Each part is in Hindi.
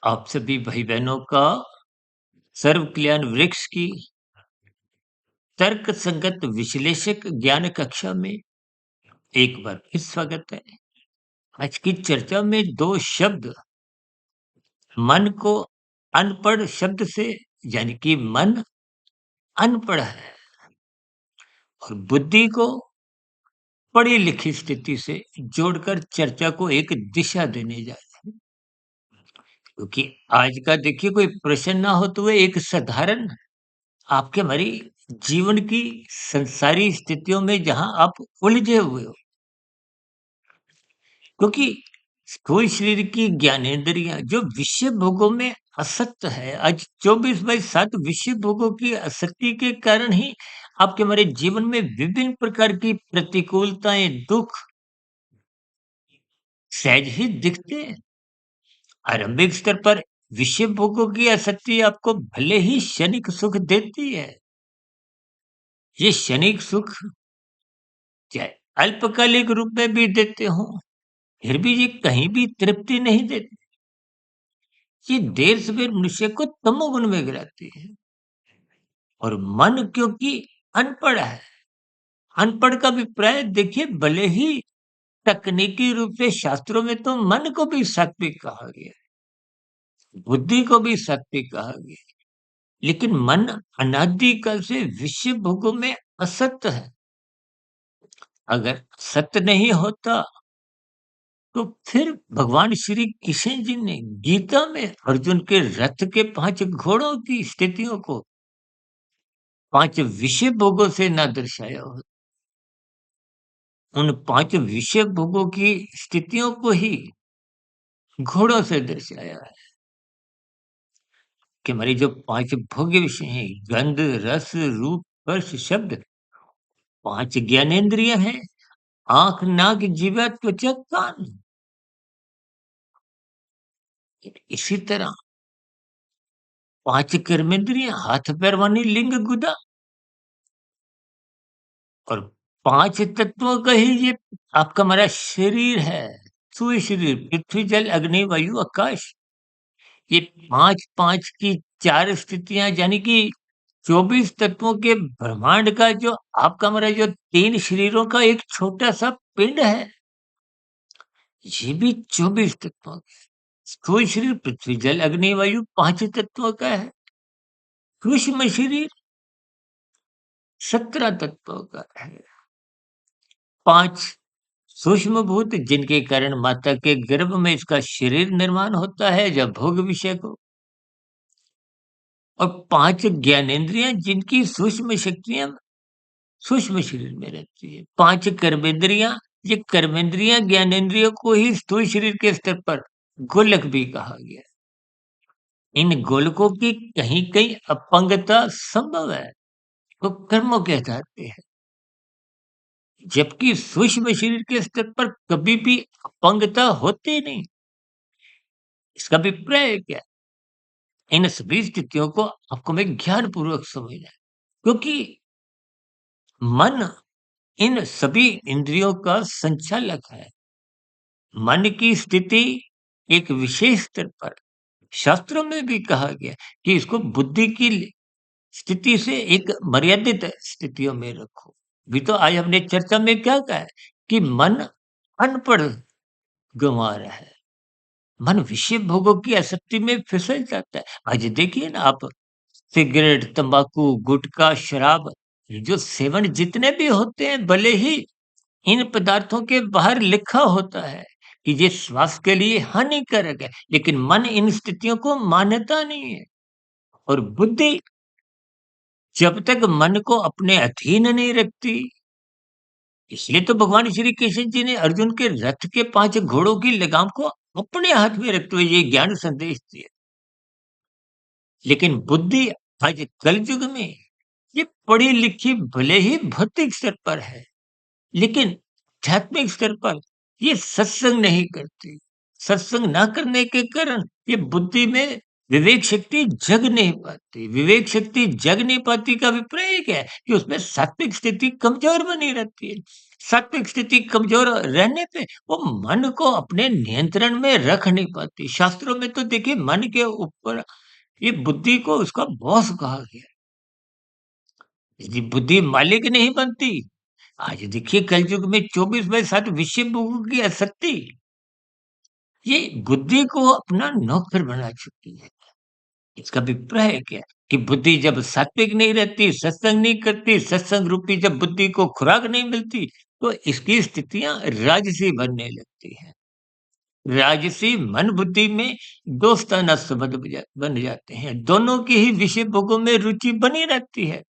आप सभी भाई बहनों का सर्व कल्याण वृक्ष की तर्क संगत विश्लेषक ज्ञान कक्षा में एक बार फिर स्वागत है। आज की चर्चा में दो शब्द मन को अनपढ़ शब्द से यानी कि मन अनपढ़ है और बुद्धि को पढ़ी लिखी स्थिति से जोड़कर चर्चा को एक दिशा देने जा रहे हैं। क्योंकि आज का देखिए कोई प्रश्न ना हो तो वो एक साधारण आपके हमारी जीवन की संसारी स्थितियों में जहां आप उलझे हुए हो, क्योंकि स्थूल शरीर की ज्ञानेंद्रियां जो विषय भोगों में असक्त है, आज 24/7 विषय भोगों की आसक्ति के कारण ही आपके हमारे जीवन में विभिन्न प्रकार की प्रतिकूलताएं, दुख सहज ही दिखते हैं। आरंभिक स्तर पर विषय भोगों की आसक्ति आपको भले ही क्षणिक सुख देती है, ये क्षणिक सुख चाहे अल्पकालिक रूप में भी देते हो, फिर भी ये कहीं भी तृप्ति नहीं देते। ये देर सवेर मनुष्य को तमोगुण में गिराती है। और मन क्योंकि अनपढ़ है, अनपढ़ का अभिप्राय देखिए, भले ही तकनीकी रूप से शास्त्रों में तो मन को भी सात्विक कहा गया है, बुद्धि को भी सात्विक कहा गया है, लेकिन मन अनादिकाल से विषय भोगों में असक्त है। अगर सत्य नहीं होता तो फिर भगवान श्री कृष्ण जी ने गीता में अर्जुन के रथ के 5 घोड़ों की स्थितियों को 5 विषय भोगों से ना दर्शाया हो। उन 5 विषय भोगों की स्थितियों को ही घोड़ों से दर्शाया है कि हमारी जो 5 भोग्य विषय हैं, गंध, रस, रूप, स्पर्श, शब्द, 5 ज्ञानेंद्रिय हैं, आंख, नाक, जीवा, त्वचा, कान। इसी तरह 5 कर्मेंद्रिय, हाथ, पैर, वाणी, लिंग, गुदा, और 5 तत्वों का ही ये आपका हमारा शरीर है। सूर्य शरीर, पृथ्वी, जल, अग्नि, वायु, आकाश। ये 5-5 की 4 स्थितियाँ, यानी कि 24 तत्वों के ब्रह्मांड का जो आपका हमारा जो 3 शरीरों का एक छोटा-सा पिंड है, ये भी 24 तत्वों का है। स्थूल शरीर पृथ्वी, जल, अग्नि, वायु 5 तत्वों का है। सूक्ष्म शरीर 17 तत्वों का है। 5 सूक्ष्म भूत जिनके कारण माता के गर्भ में इसका शरीर निर्माण होता है जब भोग विषय को, और 5 ज्ञानेंद्रियां जिनकी सूक्ष्म शक्तियां सूक्ष्म शरीर में रहती है। 5 कर्मेंद्रियां, ये कर्मेंद्रियां ज्ञानेंद्रियों को ही स्थूल शरीर के स्तर पर गोलक भी कहा गया है। इन गोलकों की कहीं कहीं अपंगता संभव है, तो कर्मों के आधार पे है, जबकि सूक्ष्म शरीर के स्तर पर कभी भी अपंगता होती नहीं। इसका अभिप्राय क्या है? इन सभी स्थितियों को आपको मैं ज्ञान पूर्वक समझना है, क्योंकि मन इन सभी इंद्रियों का संचालक है। मन की स्थिति एक विशेष स्तर पर शास्त्रों में भी कहा गया कि इसको बुद्धि की स्थिति से एक मर्यादित स्थितियों में रखो। भी तो आज हमने चर्चा में क्या कहा है कि मन अनपढ़ गंवा रहा है, मन विषय भोगों की आसक्ति में फिसल जाता है। आज देखिए ना आप, सिगरेट, तंबाकू, गुटखा, शराब, ये जो सेवन जितने भी होते हैं, भले ही इन पदार्थों के बाहर लिखा होता है कि ये स्वास्थ्य के लिए हानिकारक है, लेकिन मन इन स्थितियों को मानता नहीं है। और बुद्धि जब तक मन को अपने अधीन नहीं रखती, इसलिए तो भगवान श्री कृष्ण जी ने अर्जुन के रथ के 5 घोड़ों की लगाम को अपने हाथ में रखते हुए ये ज्ञान संदेश दिया। लेकिन बुद्धि आज कलयुग में ये पढ़ी लिखी भले ही भौतिक स्तर पर है, लेकिन आध्यात्मिक स्तर पर ये सत्संग नहीं करती। सत्संग ना करने के कारण ये बुद्धि में विवेक शक्ति जग नहीं पाती। विवेक शक्ति जग नहीं पाती का अभिप्राय क्या है कि उसमें सात्विक स्थिति कमजोर बनी रहती है। सात्विक स्थिति कमज़ोर रहने पे वो मन को अपने नियंत्रण में रख नहीं पाती। शास्त्रों में तो देखिए मन के ऊपर ये बुद्धि को उसका बॉस कहा गया है। यदि बुद्धि मालिक नहीं बनती, आज देखिए कलयुग में 24/7 विषय भोगों की आसक्ति, ये बुद्धि को अपना नौकर बना चुकी है। इसका अभिप्राय क्या है कि बुद्धि जब सात्विक नहीं रहती, सत्संग नहीं करती, सत्संग रूपी जब बुद्धि को खुराक नहीं मिलती, तो इसकी स्थितियाँ राजसी बनने लगती हैं। राजसी मन बुद्धि में दोस्ताना संबंध बन जाते हैं। दोनों की ही विषय भोगों में रुचि बनी रहती है,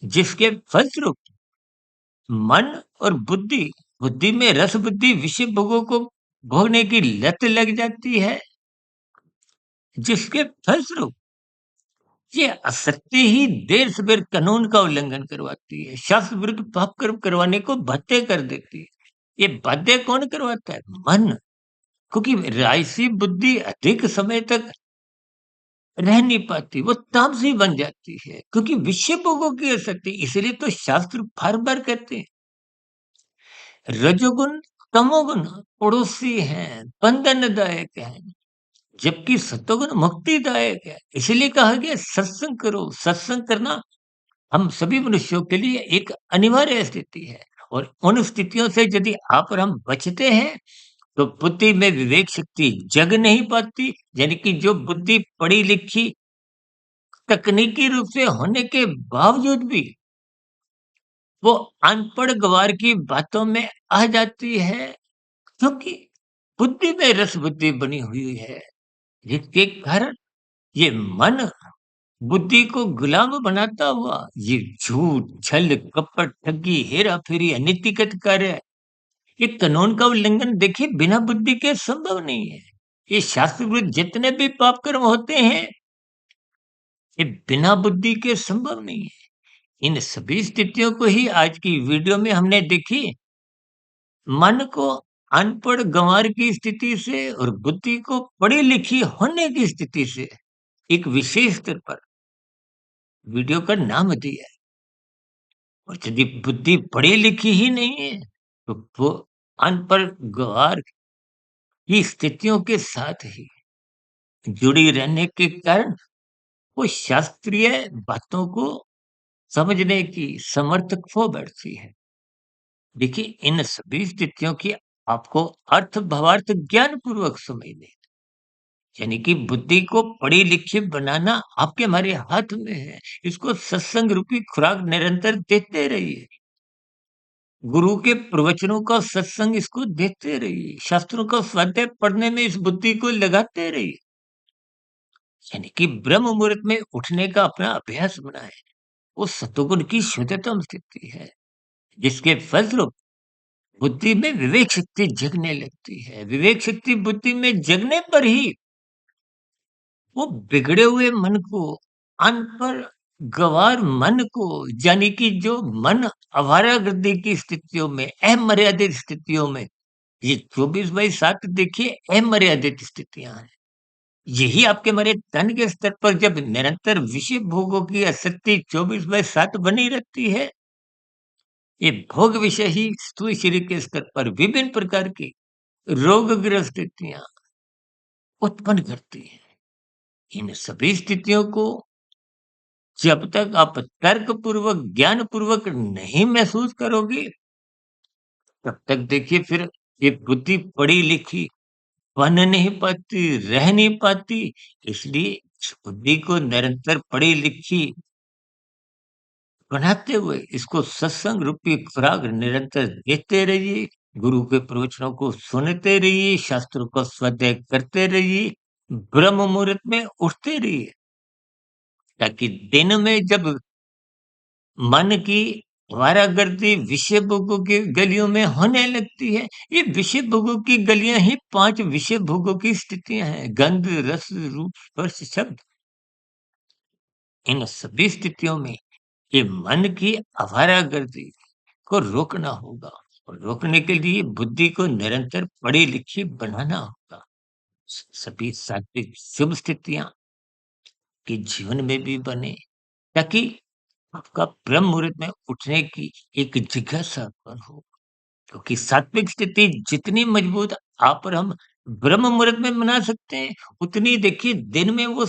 जिसके फलस्वरूप मन और बुद्धि, बुद्धि में रस बुद्धि विषय भोगों को भोगने की लत लग जाती है, जिसके फलस्वरूप ये आसक्ति ही देर सवेर कानून का उल्लंघन करवाती है, शास्त्र विरुद्ध पाप कर्म करवाने को बाध्य कर देती है। ये बाध्य कौन करवाता है? मन। क्योंकि राजसी बुद्धि अधिक समय तक रह नहीं पाती, वो तामसी बन जाती है, क्योंकि विषय भोगों की आसक्ति। इसलिए तो शास्त्र बार-बार कहते हैं, रजोगुण, तमोगुण पड़ोसी हैं, बंधनदायक हैं, जबकि सत्वगुण मुक्तिदायक है। इसलिए कहा गया सत्संग करो। सत्संग करना हम सभी मनुष्यों के लिए एक अनिवार्य स्थिति है, और उन स्थितियों से यदि आप और हम बचते हैं, तो बुद्धि में विवेक शक्ति जग नहीं पाती। यानी कि जो बुद्धि पढ़ी लिखी तकनीकी रूप से होने के बावजूद भी वो अनपढ़ गँवार की बातों में आ जाती है, क्योंकि बुद्धि में रस बुद्धि बनी हुई है, जिसके कारण ये मन बुद्धि को गुलाम बनाता हुआ ये झूठ, छल, कपट, ठगी, हेरा-फेरी, अनैतिकत कार्य, ये कानून का उल्लंघन देखिए बिना बुद्धि के संभव नहीं है। ये शास्त्र विरुद्ध जितने भी पाप कर्म होते हैं, ये बिना बुद्धि के संभव नहीं है। इन सभी स्थितियों को ही आज की वीडियो में हमने देखी। मन को अनपढ़ गँवार की स्थिति से और बुद्धि को पढ़ी लिखी होने की स्थिति से एक विशेष स्तर पर वीडियो का नाम दिया है। और यदि बुद्धि पढ़ी लिखी ही नहीं है, तो वो अनपढ़ गँवार की स्थितियों के साथ ही जुड़ी रहने के कारण वो शास्त्रीय बातों को समझने की समर्थ खो बैठती है। देखिए इन सभी स्थितियों की आपको अर्थ भावार्थ ज्ञान पूर्वक समझनी है। यानी कि बुद्धि को पढ़ी लिखी बनाना आपके हमारे हाथ में है। इसको सत्संग रूपी खुराक निरंतर देते रहिए। गुरु के प्रवचनों का सत्संग इसको देते रहिए। शास्त्रों का स्वाध्याय पढ़ने में इस बुद्धि को लगाते रहिए। यानी कि ब्रह्म मुहूर्त में उठने का अपना अभ्यास बनाएं। वो सतोगुण की शुद्धतम स्थिति है, जिसके फलस्वरूप बुद्धि में विवेक शक्ति जगने लगती है। विवेक शक्ति बुद्धि में जगने पर ही वो बिगड़े हुए मन को, अनपढ़ गँवार मन को, यानी कि जो मन आवारागर्दी की स्थितियों में, अमर्यादित स्थितियों में, ये 24/7 देखिए अमर्यादित स्थितियाँ हैं। यही आपके हमारे तन के स्तर पर जब निरंतर विषय भोगों की आसक्ति 24/7 बनी रहती है, ये भोग विषय ही स्थूल शरीर के स्तर पर विभिन्न प्रकार की रोगग्रस्त स्थितियाँ उत्पन्न करती हैं। इन सभी स्थितियों को जब तक आप तर्क पूर्वक, ज्ञान पूर्वक नहीं महसूस करोगे, तब तक देखिए फिर ये बुद्धि पढ़ी लिखी बन नहीं पाती, रह नहीं पाती। इसलिए इस बुद्धि को निरंतर पढ़ी लिखी बनाते हुए इसको सत्संग रूपी खुराक निरंतर देते रहिए। गुरु के प्रवचनों को सुनते रहिए, शास्त्रों का स्वाध्याय करते रहिए, ब्रह्म मुहूर्त में उठते रहिए, ताकि दिन में जब मन की आवारागर्दी विषय भोगों की गलियों में होने लगती है। ये विषय भोगों की गलियां ही 5 विषय भोगों की स्थितियां हैं। गंध, रस, रूप, स्पर्श, शब्द। इन सभी स्थितियों में ये मन की आवारागर्दी को रोकना होगा, और रोकने के लिए बुद्धि को निरंतर पढ़ी लिखी बनाना होगा। सभी सात्विक शुभ स्थितियां के जीवन में भी बने, ताकि आपका ब्रह्म मुहूर्त में उठने की एक जिज्ञासा उत्पन्न हो। क्योंकि सात्विक स्थिति जितनी मजबूत आप और हम ब्रह्म मुहूर्त में बना सकते हैं, उतनी देखिए दिन में वो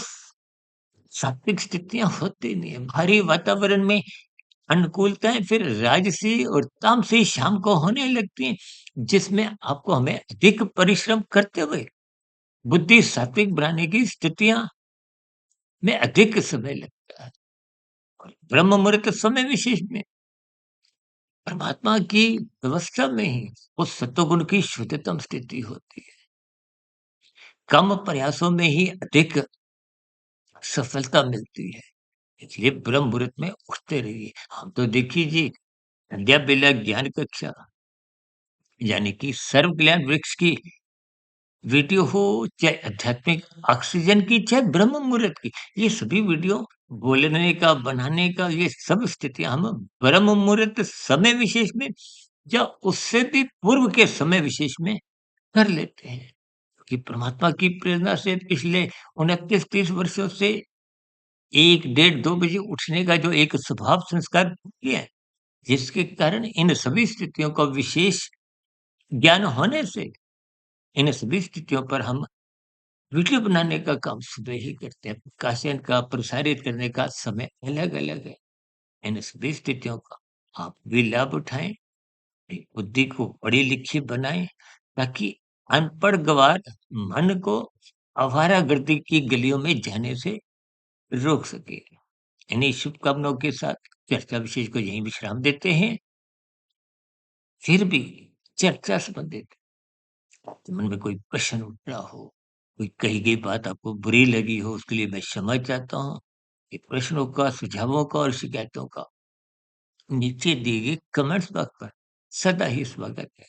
सात्विक स्थितियाँ होती नहीं है। भारी वातावरण में अनुकूलताएँ फिर राजसी और तामसी शाम को होने लगती हैं, जिसमें आपको हमें अधिक परिश्रम करते हुए बुद्धि सात्विक बनाने की स्थितियाँ में अधिक समय लगता है। और ब्रह्म मुहूर्त समय विशेष में परमात्मा की व्यवस्था में ही उस सत्वगुण की शुद्धतम स्थिति होती है। कम प्रयासों में ही अधिक सफलता मिलती है। इसलिए ब्रह्म मुहूर्त में उठते रहिए। हम तो देखिए जी संध्या बेला ज्ञान कक्षा यानी कि सर्व कल्याण वृक्ष की वीडियो हो, चाहे आध्यात्मिक ऑक्सीजन की, चाहे ब्रह्म मुहूर्त की, ये सभी वीडियो बोलने का, बनाने का ये सब स्थितियाँ हम ब्रह्म मुहूर्त समय विशेष में या उससे भी पूर्व के समय विशेष में कर लेते हैं। कि परमात्मा की प्रेरणा से पिछले 29-30 वर्षों से 1 डेढ़ 2 बजे उठने का जो एक स्वभाव संस्कार बन गया है, जिसके कारण इन सभी स्थितियों का विशेष ज्ञान होने से इन सभी स्थितियों पर हम वीडियो बनाने का काम सुबह ही करते हैं। प्रकाशन का, प्रसारित करने का समय अलग-अलग है। इन सभी स्थितियों का आप भी लाभ उठाएँ, अपनी बुद्धि को पढ़ी-लिखी बनाएँ, ताकि अनपढ़ गँवार मन को आवारागर्दी की गलियों में जाने से रोक सके। इन्हीं शुभकामनाओं के साथ चर्चा विशेष को यहीं विश्राम देते हैं। फिर भी चर्चा संबंधित आपके मन में कोई प्रश्न उठ रहा हो, कोई कही गई बात आपको बुरी लगी हो, उसके लिए मैं क्षमा चाहता हूँ। ये प्रश्नों का, सुझावों का और शिकायतों का नीचे दिए गए कमेंट्स बॉक्स पर सदा ही स्वागत है।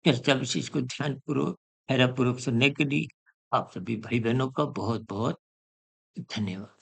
चर्चा विशेष को ध्यानपूर्वक, धैर्यपूर्वक सुनने के लिए आप सभी भाई-बहनों का बहुत-बहुत धन्यवाद।